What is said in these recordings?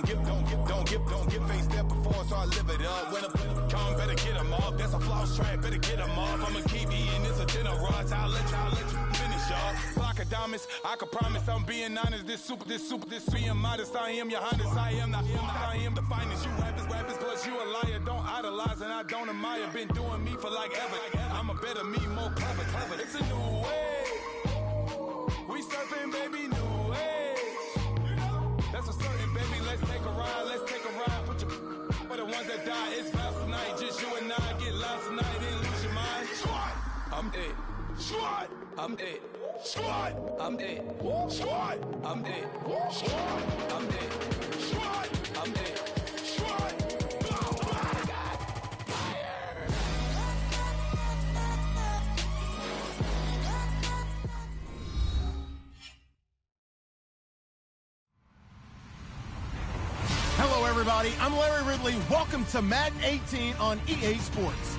Don't give face step before, so I live it up. When I come, better get them up. That's a floss track, better get them up. I'ma keep eating, it's a dinner rush. I'll let you finish up. Block of diamonds, I can promise I'm being honest. This being modest. I am your highness, I am the finest. You rappers, plus you a liar. Don't idolize and I don't admire. Been doing me for like ever. I'm a better me, more clever. It's a new way. We surfing, baby, new age. That's a certain, baby. Let's take a ride. Put your for the ones that die. It's vows tonight. Just you and I get lost tonight. Then lose your mind. Squad, I'm dead. Squad, I'm dead. Squad, I'm dead. Squad, I'm dead. Squad, I'm dead. Squad, I'm dead. Squad. Oh my God. Fire. Hello, everybody. I'm Larry Ridley. Welcome to Madden 18 on EA Sports.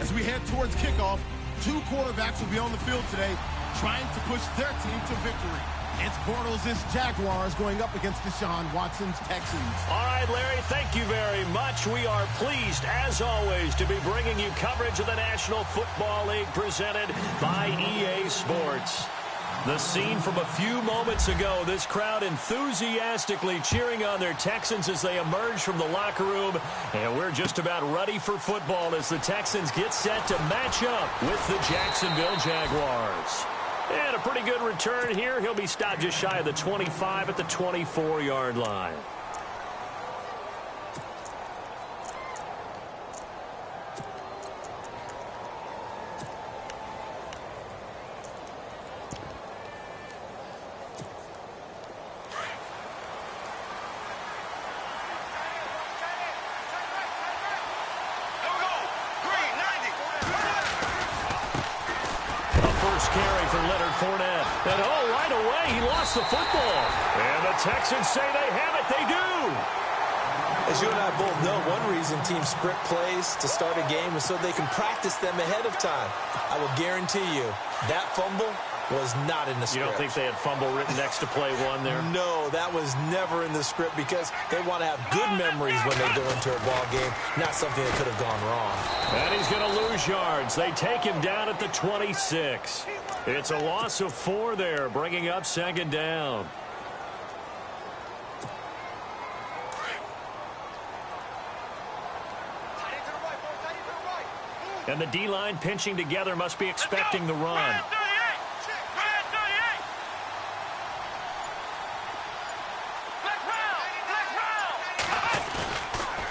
As we head towards kickoff, two quarterbacks will be on the field today trying to push their team to victory. It's Bortles' Jaguars going up against Deshaun Watson's Texans. All right, Larry, thank you very much. We are pleased, as always, to be bringing you coverage of the National Football League presented by EA Sports. The scene from a few moments ago, this crowd enthusiastically cheering on their Texans as they emerge from the locker room. And we're just about ready for football as the Texans get set to match up with the Jacksonville Jaguars. And a pretty good return here. He'll be stopped just shy of the 25 at the 24-yard line. And right away, he lost the football. And the Texans say they have it. They do. As you and I both know, one reason teams script plays to start a game is so they can practice them ahead of time. I will guarantee you that fumble was not in the script. You don't think they had fumble written next to play one there? No, that was never in the script because they want to have good memories when they go into a ball game, not something that could have gone wrong. And he's going to lose yards. They take him down at the 26. It's a loss of 4 there, bringing up second down. And the D-line pinching together must be expecting the run.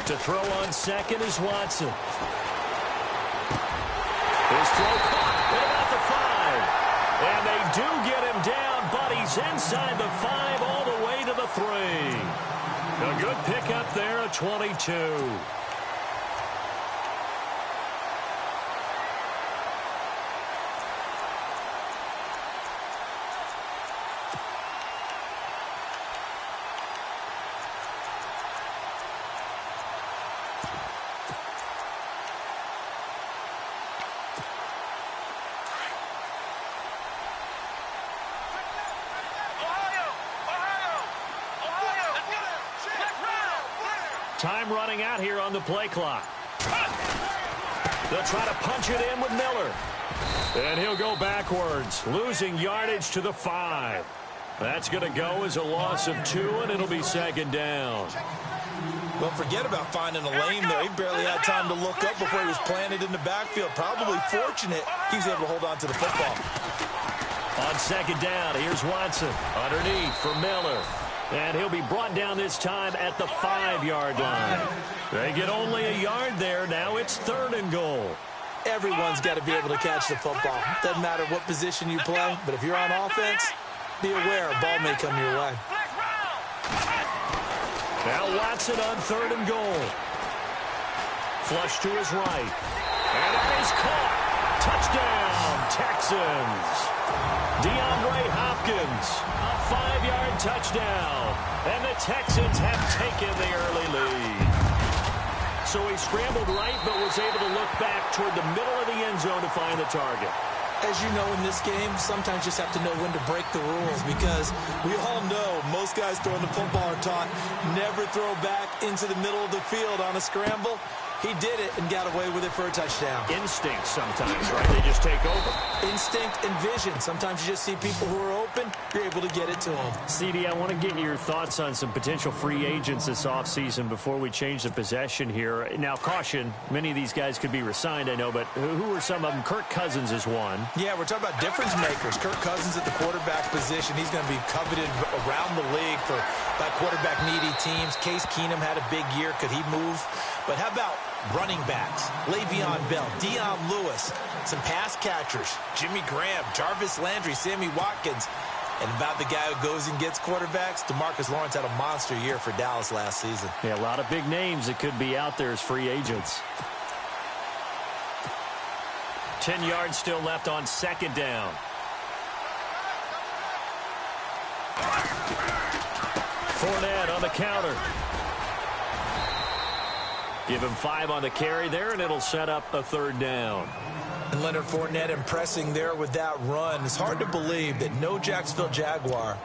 To throw on second is Watson. His throw caught at about the 5. And they do get him down, but he's inside the 5 all the way to the 3. A good pickup there at 22. Time running out here on the play clock. They'll try to punch it in with Miller. And he'll go backwards, losing yardage to the 5. That's going to go as a loss of 2, and it'll be second down. Well, forget about finding a lane there. He barely had time to look up before he was planted in the backfield. Probably fortunate he was able to hold on to the football. On second down, here's Watson underneath for Miller. And he'll be brought down this time at the 5-yard line. They get only a yard there. Now it's 3rd and goal. Everyone's got to be able to catch the football. Doesn't matter what position you play, but if you're on offense, be aware a ball may come your way. Now Watson on 3rd and goal. Flush to his right. And that is caught. Touchdown, Texans. DeAndre Hopkins, a 5-yard touchdown. And the Texans have taken the early lead. So he scrambled right, but was able to look back toward the middle of the end zone to find the target. as you know, in this game, sometimes you just have to know when to break the rules, because we all know most guys throwing the football are taught never throw back into the middle of the field on a scramble. He did it and got away with it for a touchdown. Instinct sometimes, right? They just take over. Instinct and vision. Sometimes you just see people who are open, you're able to get it to them. CD, I want to get your thoughts on some potential free agents this offseason before we change the possession here. Now, caution, many of these guys could be re-signed, I know, but who are some of them? Kirk Cousins is one. Yeah, we're talking about difference makers. Kirk Cousins at the quarterback position. He's going to be coveted around the league by quarterback-needy teams. Case Keenum had a big year. Could he move? But how about running backs? Le'Veon Bell, Dion Lewis, some pass catchers, Jimmy Graham, Jarvis Landry, Sammy Watkins. And about the guy who goes and gets quarterbacks, DeMarcus Lawrence had a monster year for Dallas last season. Yeah, a lot of big names that could be out there as free agents. 10 yards still left on second down. Fournette on the counter. Give him 5 on the carry there, and it'll set up a third down. And Leonard Fournette impressing there with that run. It's hard to believe that no Jacksonville Jaguar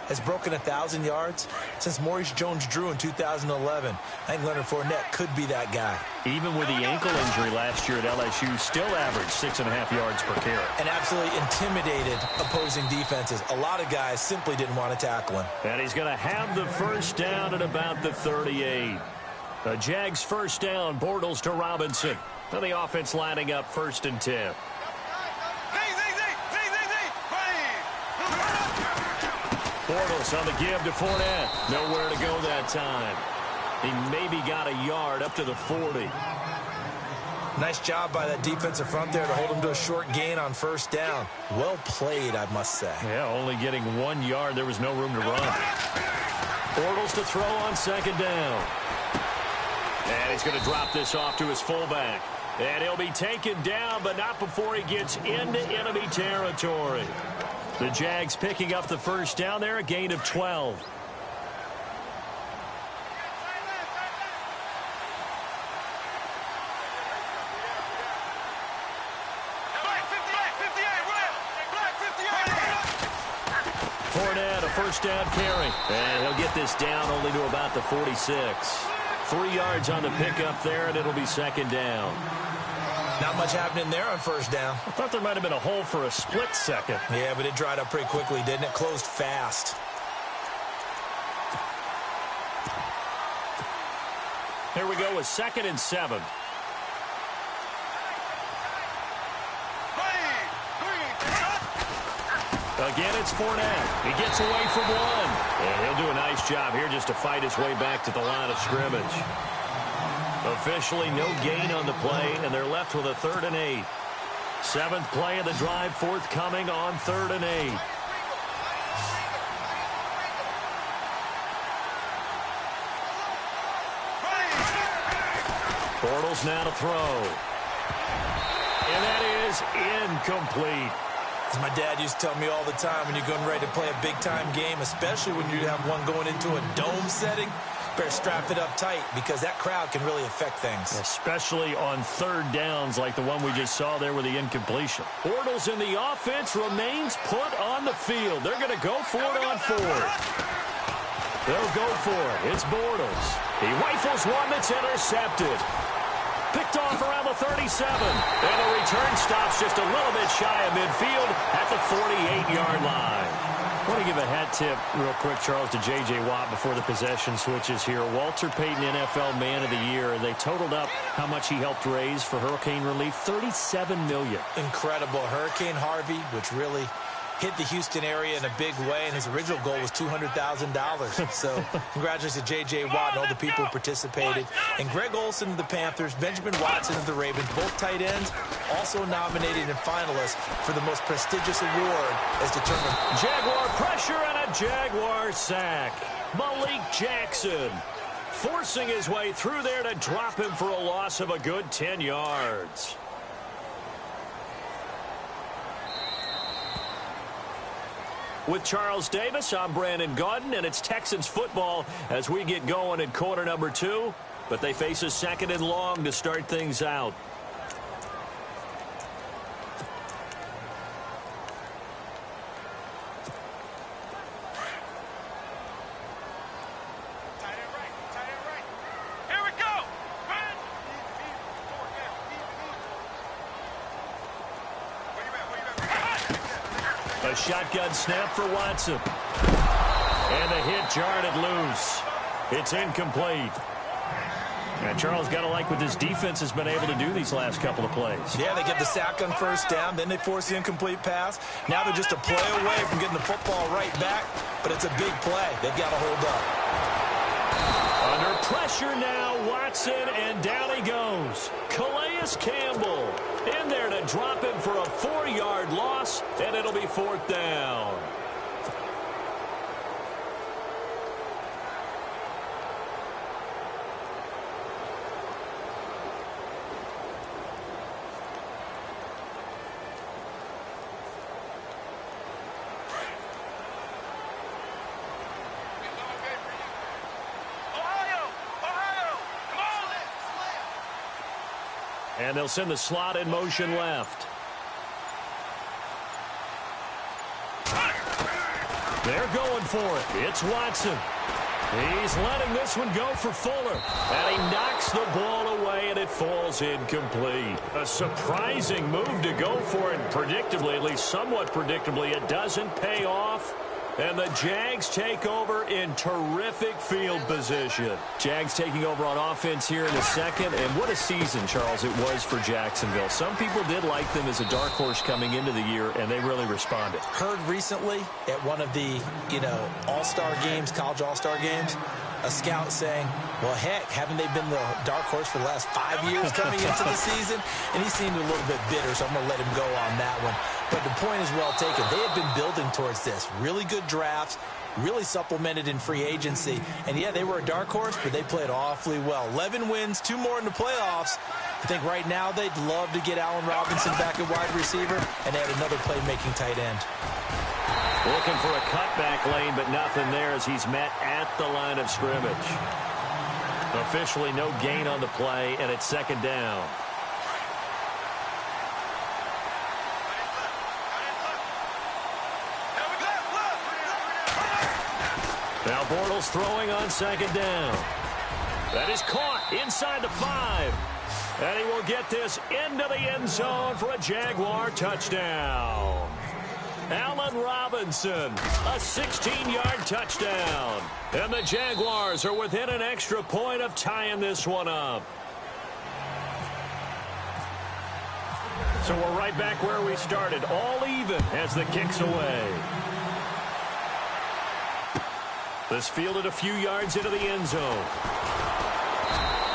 has broken 1,000 yards since Maurice Jones-Drew in 2011. I think Leonard Fournette could be that guy. Even with the ankle injury last year at LSU, still averaged 6.5 yards per carry. And absolutely intimidated opposing defenses. A lot of guys simply didn't want to tackle him. And he's going to have the first down at about the 38. The Jags first down, Bortles to Robinson. So the offense lining up 1st and 10. Bortles on the give to Fournette. Nowhere to go that time. He maybe got a yard up to the 40. Nice job by that defensive front there to hold him to a short gain on 1st down. Well played, I must say. Yeah, only getting 1 yard. There was no room to run. Bortles to throw on 2nd down. And he's going to drop this off to his fullback. And he'll be taken down, but not before he gets into enemy territory. The Jags picking up the first down there, a gain of 12. Fournette, a first down carry. And he'll get this down only to about the 46. 3 yards on the pickup there, and it'll be 2nd down. Not much happening there on 1st down. I thought there might have been a hole for a split second. Yeah, but it dried up pretty quickly, didn't it? Closed fast. Here we go with 2nd and 7. Again, it's Fournette. He gets away from one. And he'll do a nice job here just to fight his way back to the line of scrimmage. Officially no gain on the play, and they're left with a 3rd and 8. 7th play of the drive forthcoming on 3rd and 8. Bortles now to throw. And that is incomplete. As my dad used to tell me all the time, when you're getting ready to play a big-time game, especially when you have one going into a dome setting, better strap it up tight because that crowd can really affect things. Especially on 3rd downs like the one we just saw there with the incompletion. Bortles in the offense remains put on the field. They're going to go for it on 4th. They'll go for it. It's Bortles. He rifles one that's intercepted. Picked off around the 37. And the return stops just a little bit shy of midfield at the 48-yard line. I want to give a hat tip real quick, Charles, to J.J. Watt before the possession switches here. Walter Payton, NFL Man of the Year. They totaled up how much he helped raise for hurricane relief, $37 million. Incredible. Hurricane Harvey, which really hit the Houston area in a big way, and his original goal was $200,000. So congratulations to J.J. Watt and all the people who participated. And Greg Olsen of the Panthers, Benjamin Watson of the Ravens, both tight ends, also nominated and finalists for the most prestigious award as determined. Jaguar pressure and a Jaguar sack. Malik Jackson forcing his way through there to drop him for a loss of a good 10 yards. With Charles Davis, I'm Brandon Gaudin, and it's Texans football as we get going in quarter number 2. But they face a 2nd and long to start things out. A shotgun snap for Watson. And the hit jarred it loose. It's incomplete. And Charles, got to like what this defense has been able to do these last couple of plays. Yeah, they get the sack on first down, then they force the incomplete pass. Now they're just a play away from getting the football right back, but it's a big play. They've got to hold up. Under pressure now, Watson, and down he goes. Calais Campbell in there to drop him for a 4-yard loss, and it'll be 4th down. And they'll send the slot in motion left. They're going for it. It's Watson. He's letting this one go for Fuller. And he knocks the ball away, and it falls incomplete. A surprising move to go for it. Predictably, at least somewhat predictably, it doesn't pay off. And the Jags take over in terrific field position. Jags taking over on offense here in a second. And what a season, Charles, it was for Jacksonville. Some people did like them as a dark horse coming into the year, and they really responded. Heard recently at one of the, all-star games, college all-star games, a scout saying, well, heck, haven't they been the dark horse for the last 5 years coming into the season? And he seemed a little bit bitter, so I'm going to let him go on that one. But the point is well taken. They have been building towards this. Really good drafts, really supplemented in free agency. And, yeah, they were a dark horse, but they played awfully well. 11 wins, 2 more in the playoffs. I think right now they'd love to get Allen Robinson back at wide receiver and add another playmaking tight end. Looking for a cutback lane, but nothing there as he's met at the line of scrimmage. Officially no gain on the play, and it's 2nd down. Now Bortles throwing on 2nd down. That is caught inside the 5. And he will get this into the end zone for a Jaguar touchdown. Allen Robinson, a 16-yard touchdown. And the Jaguars are within an extra point of tying this one up. So we're right back where we started, all even as the kick's away. This fielded a few yards into the end zone.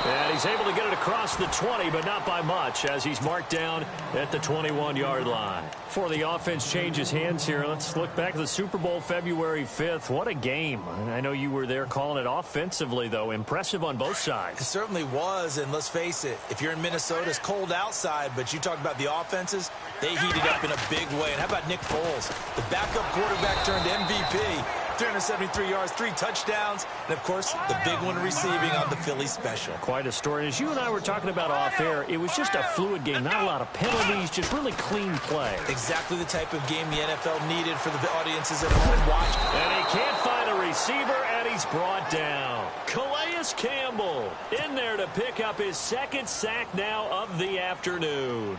And he's able to get it across the 20, but not by much, as he's marked down at the 21-yard line. Before the offense changes hands here, let's look back at the Super Bowl February 5th. What a game. I know you were there calling it offensively, though. Impressive on both sides. It certainly was, and let's face it, if you're in Minnesota, it's cold outside, but you talk about the offenses, they heated up in a big way. And how about Nick Foles, the backup quarterback turned MVP, 373 yards, 3 touchdowns, and, of course, the big one receiving on the Philly special. Quite a story. As you and I were talking about off air, it was just a fluid game. Not a lot of penalties, just really clean play. Exactly the type of game the NFL needed for the audiences at home watching. And he can't find a receiver, and he's brought down. Calais Campbell in there to pick up his 2nd sack now of the afternoon.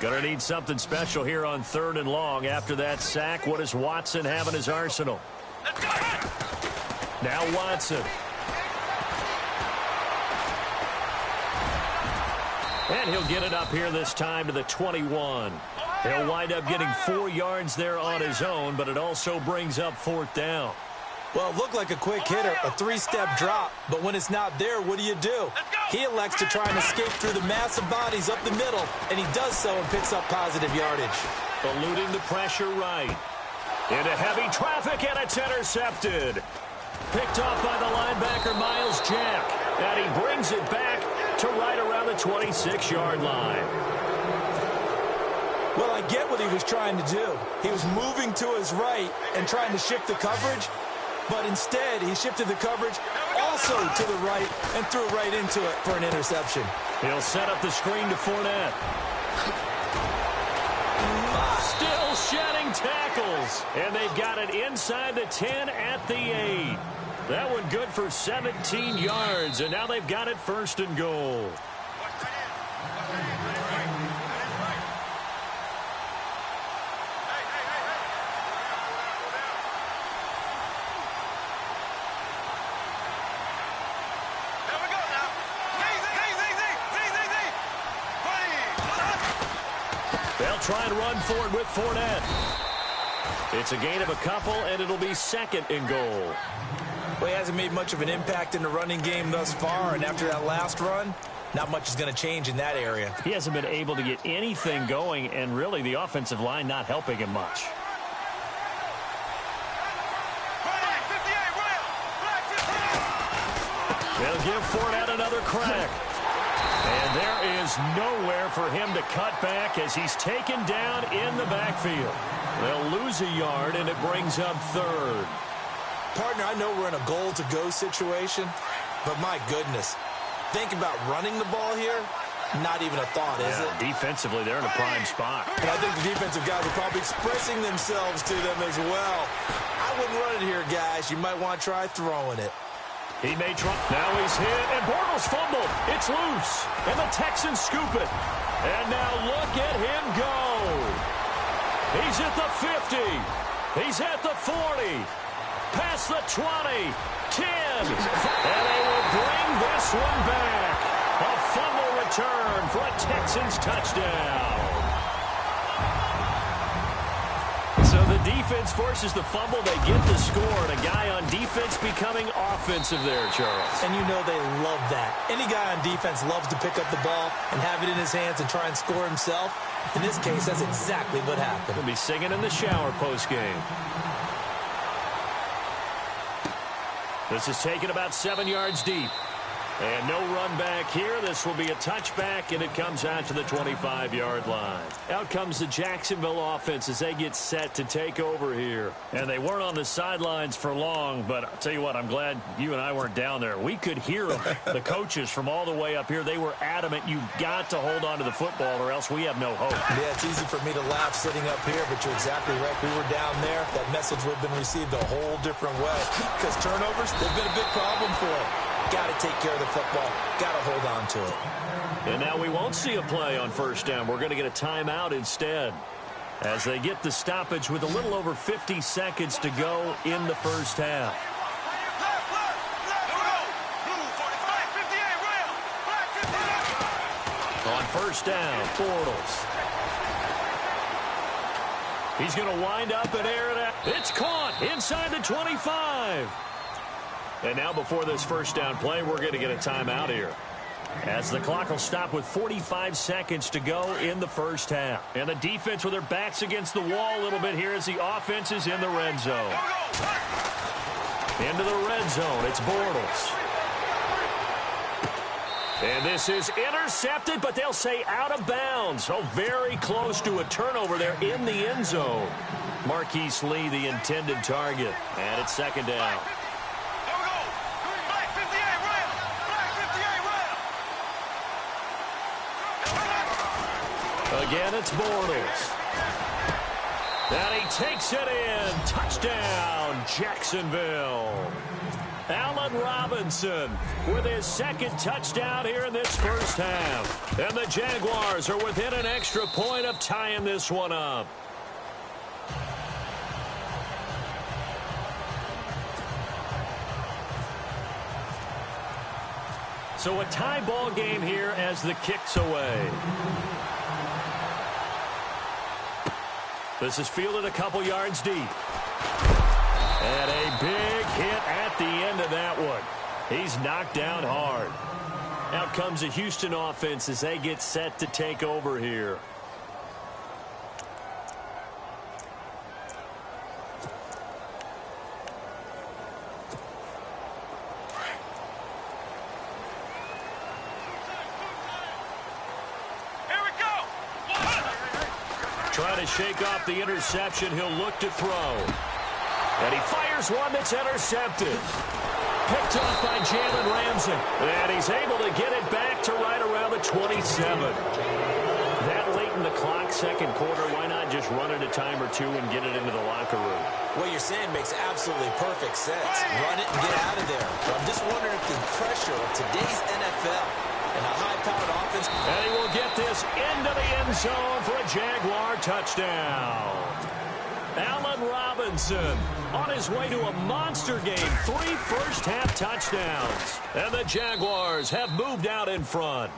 Gonna need something special here on 3rd and long. After that sack, what does Watson have in his arsenal? Now Watson. And he'll get it up here this time to the 21. He'll wind up getting 4 yards there on his own, but it also brings up 4th down. Well, it looked like a quick hitter, a 3-step drop, but when it's not there, what do? He elects to try and escape through the massive bodies up the middle, and he does so and picks up positive yardage. Eluding the pressure right. Into heavy traffic, and it's intercepted. Picked off by the linebacker, Miles Jack, and he brings it back to right around the 26-yard line. Well, I get what he was trying to do. He was moving to his right and trying to shift the coverage, but instead he shifted the coverage also to the right and threw right into it for an interception. He'll set up the screen to Fournette. Still shedding tackles, and they've got it inside the 10 at the 8. That one good for 17 yards, and now they've got it 1st and goal. try and run forward with Fournette. It's a gain of a couple, and it'll be second and goal. Well, he hasn't made much of an impact in the running game thus far, and after that last run, not much is going to change in that area. He hasn't been able to get anything going, and really the offensive line not helping him much. They'll give Fournette another crack. And there is nowhere for him to cut back as he's taken down in the backfield. They'll lose a yard, and it brings up third. Partner, I know we're in a goal-to-go situation, but my goodness, think about running the ball here. Not even a thought, is it? Defensively, they're in a prime spot. And I think the defensive guys are probably expressing themselves to them as well. I wouldn't run it here, guys. You might want to try throwing it. He may try. Now he's hit, and Bortles fumbled. It's loose, and the Texans scoop it. And now look at him go. He's at the 50. He's at the 40. Past the 20. 10. And they will bring this one back. A fumble return for a Texans touchdown. So the defense forces the fumble. They get the score, and a guy on defense becoming offensive there, Charles. And you know they love that. Any guy on defense loves to pick up the ball and have it in his hands and try and score himself. In this case, that's exactly what happened. He'll be singing in the shower post-game. This is taken about 7 yards deep. And no run back here. This will be a touchback, and it comes out to the 25-yard line. Out comes the Jacksonville offense as they get set to take over here. And they weren't on the sidelines for long, but I'll tell you what, I'm glad you and I weren't down there. We could hear them, the coaches from all the way up here. They were adamant, you've got to hold on to the football or else we have no hope. Yeah, it's easy for me to laugh sitting up here, but you're exactly right. We were down there. That message would have been received a whole different way. Because turnovers, they've been a big problem for them. Got to take care of the football. Got to hold on to it. And now we won't see a play on first down. We're going to get a timeout instead as they get the stoppage with a little over 50 seconds to go in the first half. On first down, Bortles. He's going to wind up and air it out. It's caught inside the 25. And now before this first down play, we're going to get a timeout here, as the clock will stop with 45 seconds to go in the first half. And the defense with their backs against the wall a little bit here as the offense is in the red zone. Into the red zone, it's Bortles. And this is intercepted, but they'll say out of bounds. So very close to a turnover there in the end zone. Marquise Lee, the intended target. And it's second down. Again, it's Bortles. And he takes it in. Touchdown, Jacksonville. Allen Robinson with his second touchdown here in this first half. And the Jaguars are within an extra point of tying this one up. So a tie ball game here as the kick's away. This is fielded a couple yards deep. And a big hit at the end of that one. He's knocked down hard. Out comes the Houston offense as they get set to take over here. Trying to shake off the interception. He'll look to throw. And he fires one that's intercepted. Picked off by Jalen Ramsey. And he's able to get it back to right around the 27. That late in the clock, second quarter, why not just run it a time or two and get it into the locker room? What you're saying makes absolutely perfect sense. Run it and get out of there. But I'm just wondering if the pressure of today's NFL and a high-powered offense. And he will get this into the end zone for a Jaguar touchdown. Allen Robinson on his way to a monster game. 3 first-half touchdowns. And the Jaguars have moved out in front.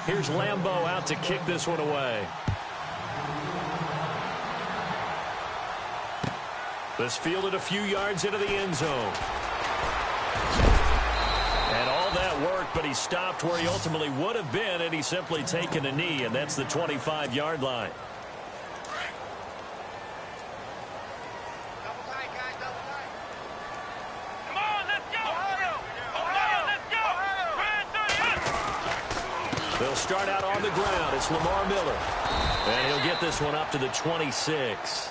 Here's Lambeau out to kick this one away. This fielded a few yards into the end zone. And all that worked, but he stopped where he ultimately would have been had he simply taken a knee, and that's the 25-yard line. They'll start out on the ground. It's Lamar Miller. And he'll get this one up to the 26.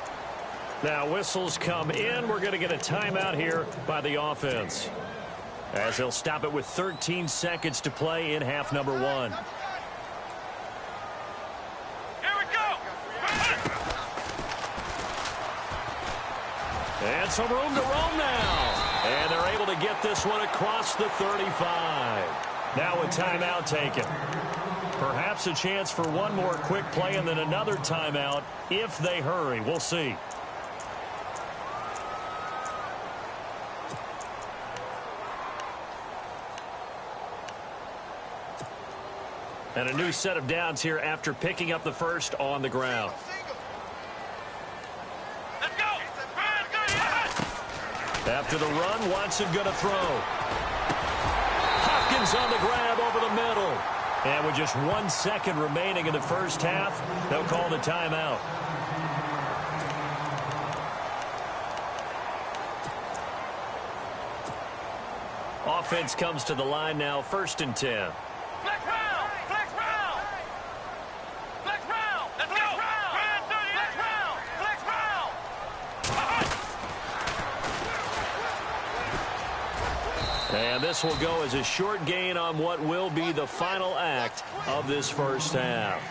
Now, whistles come in. We're going to get a timeout here by the offense, as they'll stop it with 13 seconds to play in half number 1. Here we go. And some room to roam now. And they're able to get this one across the 35. Now a timeout taken. Perhaps a chance for one more quick play and then another timeout if they hurry. We'll see. And a new set of downs here after picking up the first on the ground. Let's go. After the run, Watson going to throw. Hopkins on the grab over the middle. And with just 1 second remaining in the first half, they'll call the timeout. Offense comes to the line now, 1st and 10. Flex round. Flex round. Flex round. Let's go. Flex round. Flex round. And this will go as a short gain on what will be the final act of this first half.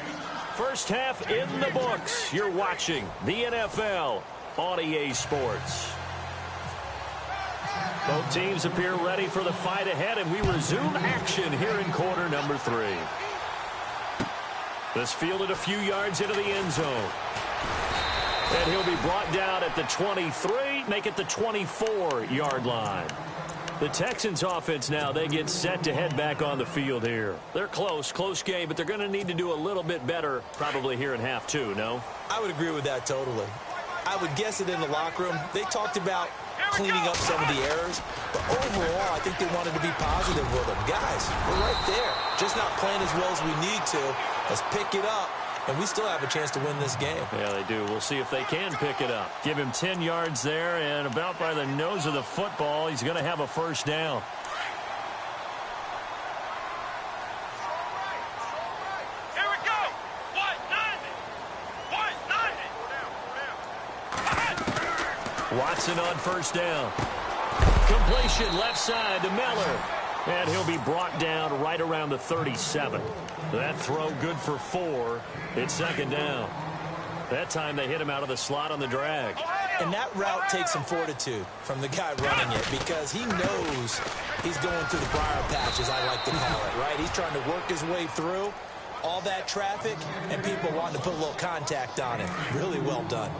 First half in the books. You're watching the NFL on EA Sports. Both teams appear ready for the fight ahead, and we resume action here in quarter number 3. This fielded a few yards into the end zone. And he'll be brought down at the 23, make it the 24-yard line. The Texans offense now, they get set to head back on the field here. They're close game, but they're going to need to do a little bit better probably here in half 2, no? I would agree with that totally. I would guess it in the locker room. They talked about cleaning up some of the errors, but overall, I think they wanted to be positive with them. Guys, we're right there. Just not playing as well as we need to. Let's pick it up, and we still have a chance to win this game. Yeah, they do. We'll see if they can pick it up. Give him 10 yards there, and about by the nose of the football, he's going to have a first down. Here we go. 190. Watson on first down. Completion left side to Miller. And he'll be brought down right around the 37. That throw good for 4. It's 2nd down. That time they hit him out of the slot on the drag. And that route takes some fortitude from the guy running it, because he knows he's going through the briar patch, as I like to call it, right? He's trying to work his way through all that traffic and people wanting to put a little contact on it. Really well done.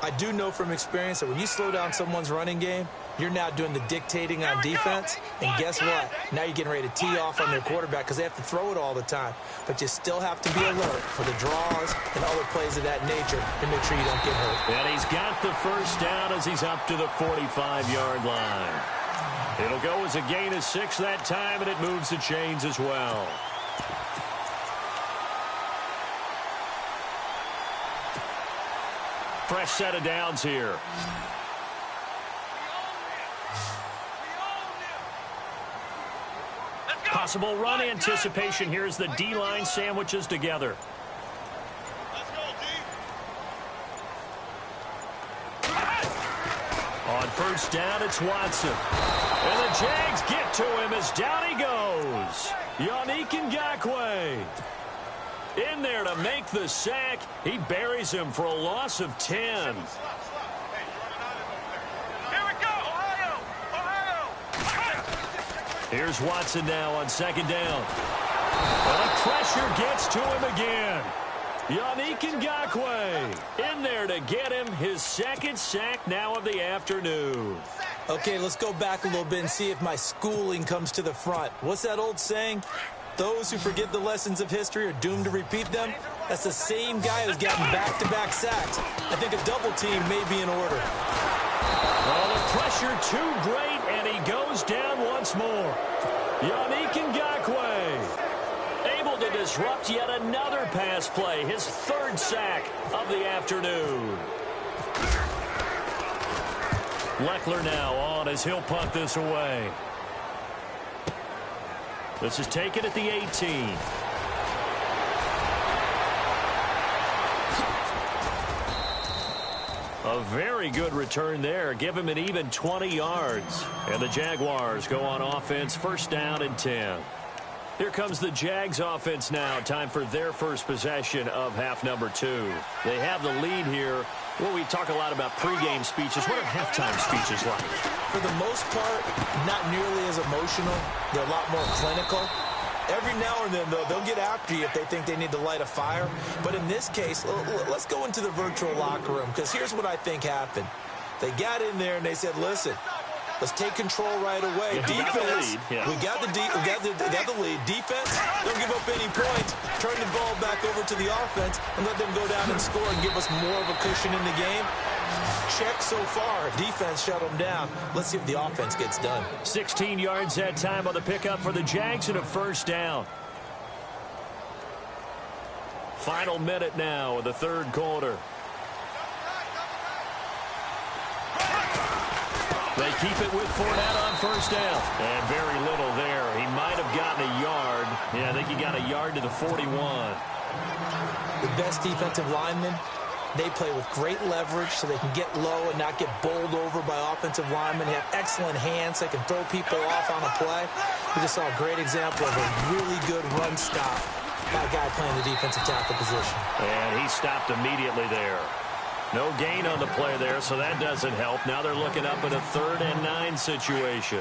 I do know from experience that when you slow down someone's running game, you're now doing the dictating on defense, and guess what? Now you're getting ready to tee off on their quarterback because they have to throw it all the time. But you still have to be alert for the draws and other plays of that nature to make sure you don't get hurt. And he's got the first down as he's up to the 45-yard line. It'll go as a gain of 6 that time, and it moves the chains as well. Fresh set of downs here. Possible run anticipation here as the D-line sandwiches together. Let's go, D. On first down, it's Watson. And the Jags get to him as down he goes. Yannick Ngakoue in there to make the sack. He buries him for a loss of 10. Here's Watson now on 2nd down. And the pressure gets to him again. Yannick Ngakoue in there to get him his 2nd sack now of the afternoon. Okay, let's go back a little bit and see if my schooling comes to the front. What's that old saying? Those who forget the lessons of history are doomed to repeat them. That's the same guy who's gotten back-to-back sacks. I think a double team may be in order. Well, the pressure too great, and he goes down once more. Yannick Ngakoue able to disrupt yet another pass play, his third sack of the afternoon. Leckler now on as he'll punt this away. This is taken at the 18. A very good return there. Give him an even 20 yards. And the Jaguars go on offense, first down and 10. Here comes the Jags offense now. Time for their first possession of half number 2. They have the lead here. Well, we talk a lot about pregame speeches. What are halftime speeches like? For the most part, not nearly as emotional. They're a lot more clinical. Every now and then, though, they'll get after you if they think they need to light a fire. But in this case, let's go into the virtual locker room, because here's what I think happened. They got in there and they said, listen, let's take control right away. Yeah, Defense, we got the lead. we got the lead. Defense, don't give up any points. Turn the ball back over to the offense and let them go down and score and give us more of a cushion in the game. Check so far. Defense shut them down. Let's see if the offense gets done. 16 yards that time on the pickup for the Jags and a first down. Final minute now of the third quarter. They keep it with Fournette on first down. And very little there. He might have gotten a yard. Yeah, I think he got a yard to the 41. The best defensive linemen, they play with great leverage so they can get low and not get bowled over by offensive linemen. They have excellent hands. They can throw people off on a play. We just saw a great example of a really good run stop by a guy playing the defensive tackle position. And he stopped immediately there. No gain on the play there, so that doesn't help. Now they're looking up at a 3rd and 9 situation.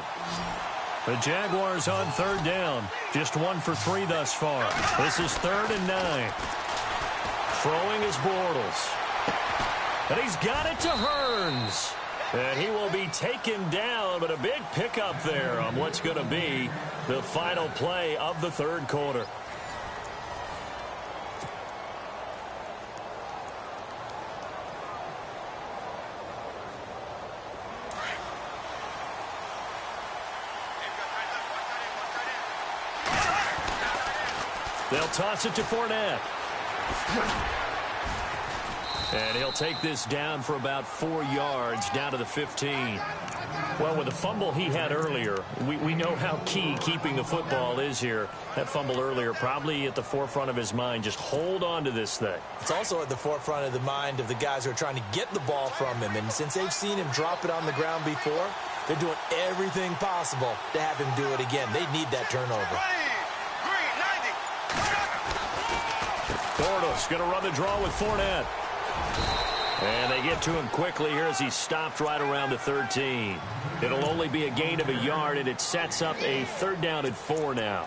The Jaguars on third down. Just 1 for 3 thus far. This is 3rd and 9. Throwing is Bortles. And he's got it to Hearns. And he will be taken down, but a big pickup there on what's going to be the final play of the third quarter. They'll toss it to Fournette. And he'll take this down for about 4 yards, down to the 15. Well, with the fumble he had earlier, we know how key keeping the football is here. That fumble earlier probably at the forefront of his mind. Just hold on to this thing. It's also at the forefront of the mind of the guys who are trying to get the ball from him. And since they've seen him drop it on the ground before, they're doing everything possible to have him do it again. They need that turnover. Bortles going to run the draw with Fournette. And they get to him quickly here as he stopped right around the 13. It'll only be a gain of a yard, and it sets up a 3rd down and 4 now.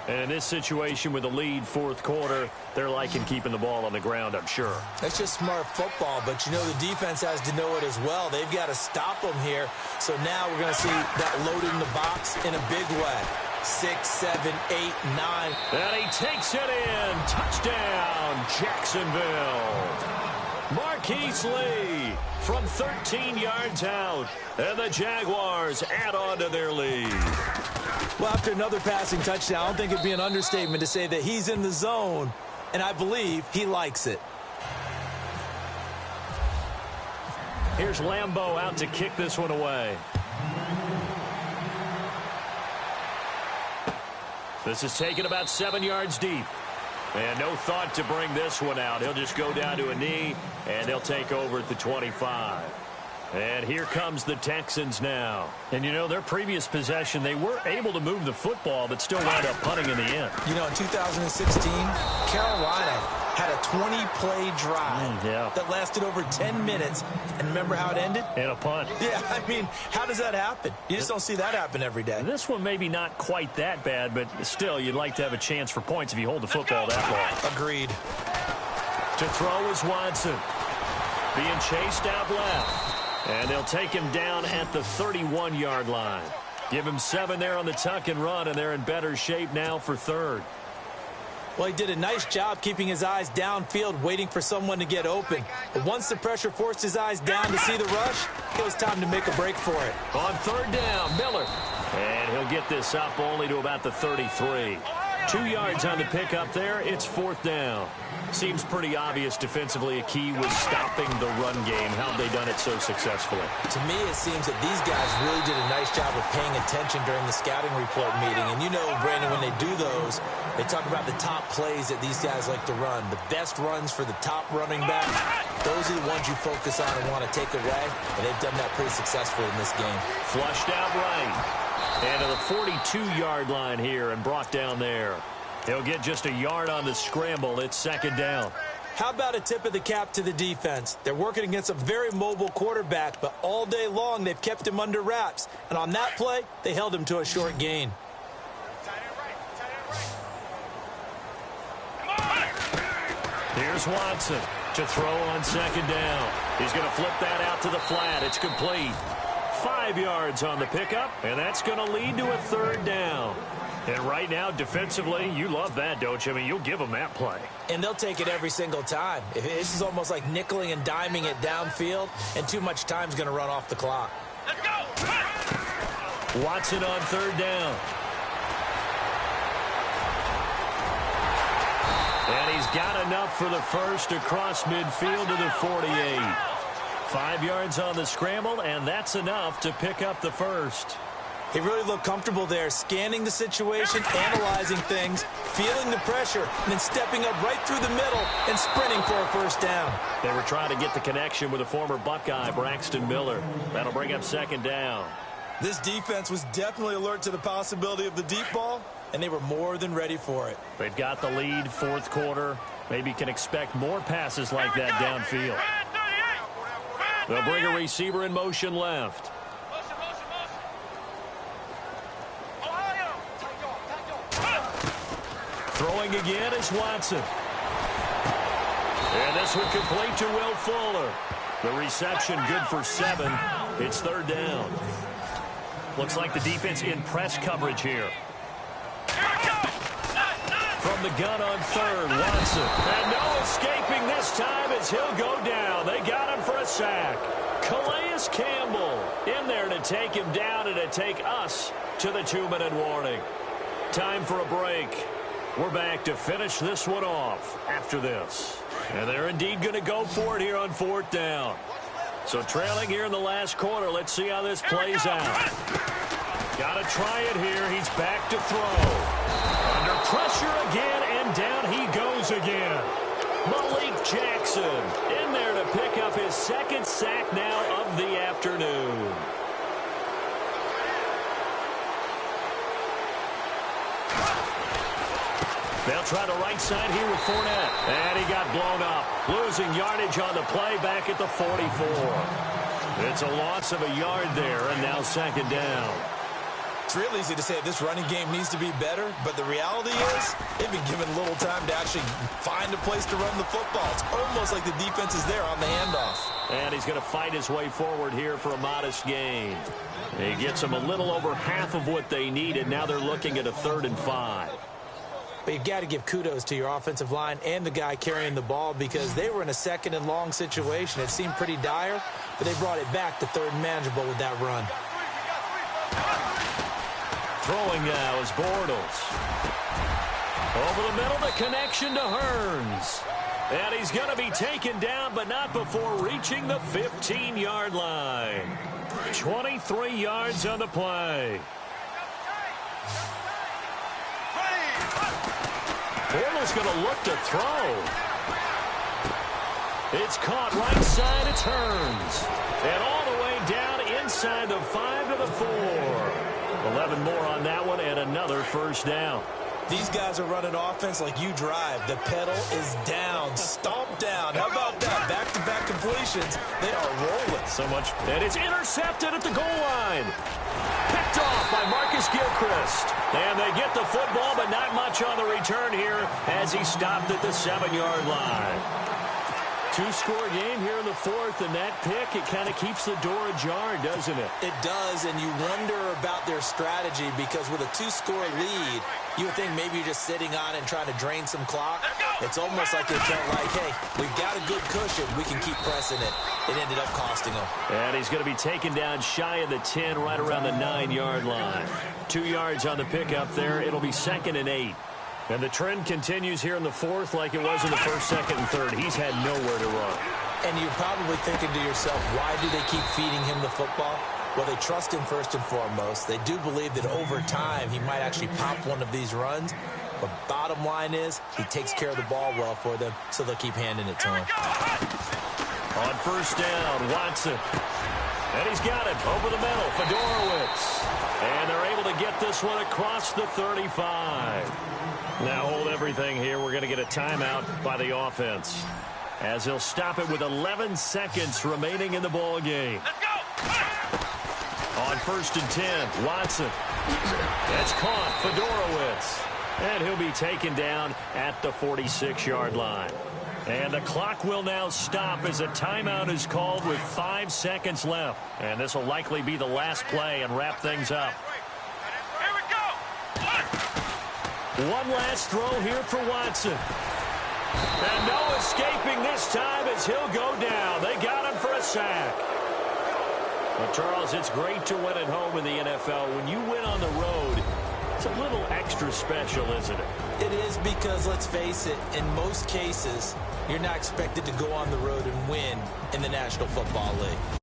And in this situation with the lead, fourth quarter, they're liking keeping the ball on the ground, I'm sure. That's just smart football, but you know the defense has to know it as well. They've got to stop them here. So now we're going to see that loaded in the box in a big way. 6, 7, 8, 9. And he takes it in. Touchdown, Jacksonville. Marquise Lee from 13 yards out. And the Jaguars add on to their lead. Well, after another passing touchdown, I don't think it'd be an understatement to say that he's in the zone, and I believe he likes it. Here's Lambeau out to kick this one away. This is taken about 7 yards deep. And no thought to bring this one out. He'll just go down to a knee, and they'll take over at the 25. And here comes the Texans now. And, you know, their previous possession, they were able to move the football, but still wound up punting in the end. You know, in 2016, Carolina had a 20-play drive that lasted over 10 minutes. And remember how it ended? And a punt. Yeah, I mean, how does that happen? You just don't see that happen every day. This one maybe not quite that bad, but still, you'd like to have a chance for points if you hold the football that long. Agreed. To throw is Watson. Being chased out left. And they'll take him down at the 31-yard line. Give him 7 there on the tuck and run, and they're in better shape now for third. Well, he did a nice job keeping his eyes downfield, waiting for someone to get open. But once the pressure forced his eyes down to see the rush, it was time to make a break for it. On third down, Miller. And he'll get this up only to about the 33. 2 yards on the pickup there. It's fourth down. Seems pretty obvious defensively a key was stopping the run game. How have they done it so successfully? To me, it seems that these guys really did a nice job of paying attention during the scouting report meeting. And you know, Brandon, when they do those, they talk about the top plays that these guys like to run. The best runs for the top running back. Those are the ones you focus on and want to take away. And they've done that pretty successfully in this game. Flushed out right. And to the 42-yard line here and brought down there. He'll get just a yard on the scramble. It's second down. How about a tip of the cap to the defense? They're working against a very mobile quarterback, but all day long they've kept him under wraps. And on that play, they held him to a short gain. Here's Watson to throw on second down. He's going to flip that out to the flat. It's complete. 5 yards on the pickup, and that's going to lead to a third down. And right now, defensively, you love that, don't you? I mean, you'll give them that play. And they'll take it every single time. This is almost like nickeling and diming it downfield, and too much time's going to run off the clock. Let's go! Watson on third down. And he's got enough for the first across midfield to the 48. 5 yards on the scramble, and that's enough to pick up the first. He really looked comfortable there, scanning the situation, analyzing things, feeling the pressure, and then stepping up right through the middle and sprinting for a first down. They were trying to get the connection with a former Buckeye, Braxton Miller. That'll bring up second down. This defense was definitely alert to the possibility of the deep ball, and they were more than ready for it. They've got the lead, fourth quarter. Maybe can expect more passes like that downfield. They'll bring a receiver in motion left. Throwing again is Watson. And this one complete to Will Fuller. The reception good for 7. It's third down. Looks like the defense in press coverage here. From the gun on third, Watson. And no escaping this time as he'll go down. They got him for a sack. Calais Campbell in there to take him down and to take us to the 2-minute warning. Time for a break. We're back to finish this one off after this. And they're indeed going to go for it here on fourth down. So trailing here in the last quarter. Let's see how this plays out. Got to try it here. He's back to throw. Under pressure again, and down he goes again. Malik Jackson in there to pick up his second sack now of the afternoon. They'll try the right side here with Fournette. And he got blown up. Losing yardage on the play back at the 44. It's a loss of a yard there, and now second down. It's real easy to say this running game needs to be better, but the reality is they've been given little time to actually find a place to run the football. It's almost like the defense is there on the handoff. And he's going to fight his way forward here for a modest gain. He gets them a little over half of what they needed. Now they're looking at a 3rd and 5. But you've got to give kudos to your offensive line and the guy carrying the ball because they were in a 2nd and long situation. It seemed pretty dire, but they brought it back to 3rd and manageable with that run. Throwing now is Bortles. Over the middle, the connection to Hearns. And he's going to be taken down, but not before reaching the 15-yard line. 23 yards on the play. Bortles going to look to throw. It's caught right side. It's Hearns. And all the way down inside the 5 to the 4. 11 more on that one and another first down. These guys are running offense like you drive. The pedal is down, stomped down. How about that? Back-to-back completions. They are rolling. So much. And it's intercepted at the goal line. Picked off by Marcus Gilchrist. And they get the football, but not much on the return here as he stopped at the 7-yard line. Two-score game here in the fourth, and that pick, it kind of keeps the door ajar, doesn't it? It does, and you wonder about their strategy because with a two-score lead, you would think maybe you're just sitting on it and trying to drain some clock. It's almost like they felt like, hey, we've got a good cushion. We can keep pressing it. It ended up costing them. And he's going to be taken down shy of the 10, right around the 9-yard line. 2 yards on the pickup there. It'll be 2nd and 8. And the trend continues here in the fourth like it was in the first, second, and third. He's had nowhere to run. And you're probably thinking to yourself, why do they keep feeding him the football? Well, they trust him first and foremost. They do believe that over time he might actually pop one of these runs. But bottom line is he takes care of the ball well for them, so they'll keep handing it to him. On first down, Watson. And he's got it over the middle, Fedorowicz. And they're able to get this one across the 35. Now hold everything here. We're going to get a timeout by the offense, as he'll stop it with 11 seconds remaining in the ball game. Let's go! On first and 10, Watson. That's caught, Fedorowicz. And he'll be taken down at the 46-yard line. And the clock will now stop as a timeout is called with 5 seconds left. And this will likely be the last play and wrap things up. Here we go! One last throw here for Watson. And no escaping this time as he'll go down. They got him for a sack. Well, Charles, it's great to win at home in the NFL. When you win on the road, it's a little extra special, isn't it? It is because, let's face it, in most cases, you're not expected to go on the road and win in the National Football League.